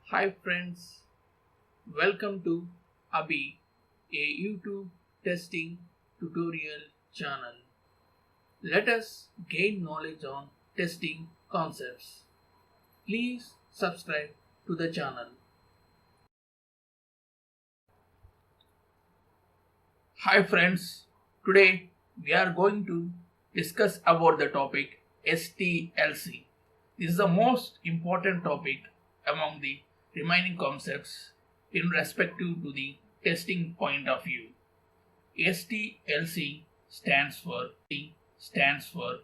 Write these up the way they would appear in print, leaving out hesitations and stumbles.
Hi friends, welcome to Abhey, a YouTube testing tutorial channel. Let us gain knowledge on testing concepts. Please subscribe to the channel. Hi friends, today we are going to discuss about the topic STLC. This is the most important topic among the remaining concepts in respective to the testing point of view. STLC stands for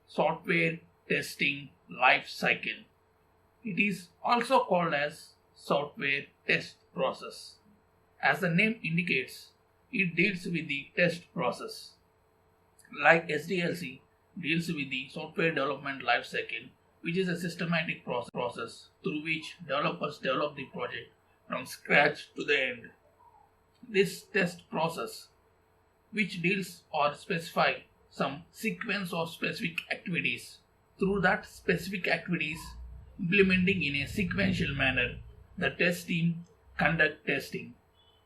Software Testing Life Cycle. It is also called as Software Test Process. As the name indicates, it deals with the test process. Like STLC deals with the software development life cycle, which is a systematic process through which developers develop the project from scratch to the end. This test process, which deals or specify some sequence of specific activities, through that specific activities implementing in a sequential manner, the test team conduct testing.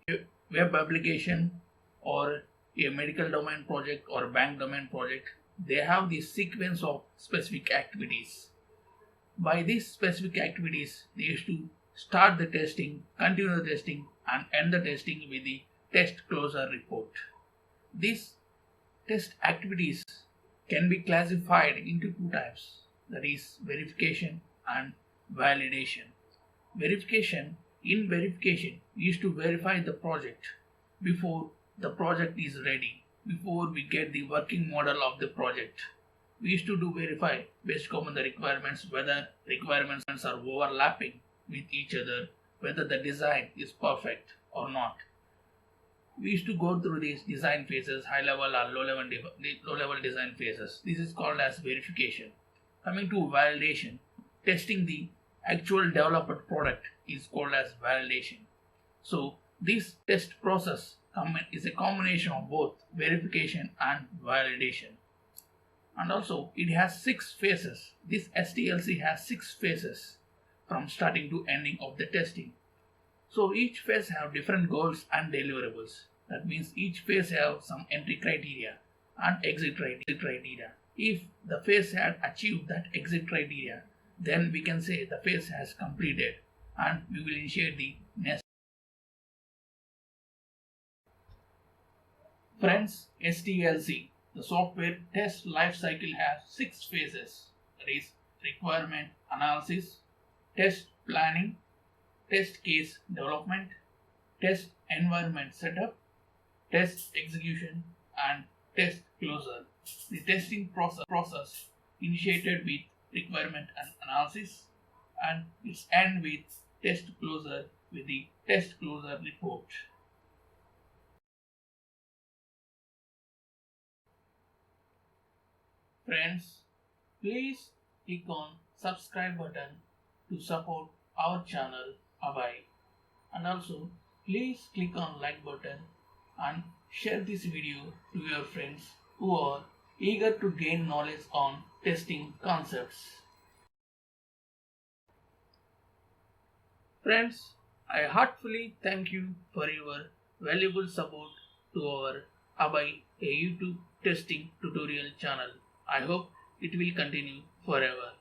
A web application or a medical domain project or bank domain project, they have this sequence of specific activities. By these specific activities, they used to start the testing, continue the testing, and end the testing with the test closure report. These test activities can be classified into two types, that is verification and validation. In verification, we used to verify the project before the project is ready, before we get the working model of the project. We used to do verify based upon the requirements, whether requirements are overlapping with each other, whether the design is perfect or not. We used to go through these design phases, high level or low level design phases. This is called as verification. Coming to validation, testing the actual developed product is called as validation. So this test process is a combination of both verification and validation. And also it has 6 phases. This STLC has 6 phases from starting to ending of the testing. So each phase have different goals and deliverables. That means each phase have some entry criteria and exit criteria. If the phase had achieved that exit criteria, then we can say the phase has completed and we will initiate the next. Friends, STLC, the software test life cycle, has 6 phases. That is requirement analysis, test planning, test case development, test environment setup, test execution, and test closure. The testing process initiated with requirement and analysis, and its end with test closure with the test closure report. Friends, please click on subscribe button to support our channel Abhey, and also please click on like button and share this video to your friends who are eager to gain knowledge on testing concepts. Friends, I heartfully thank you for your valuable support to our Abhey, a YouTube testing tutorial channel. I hope it will continue forever.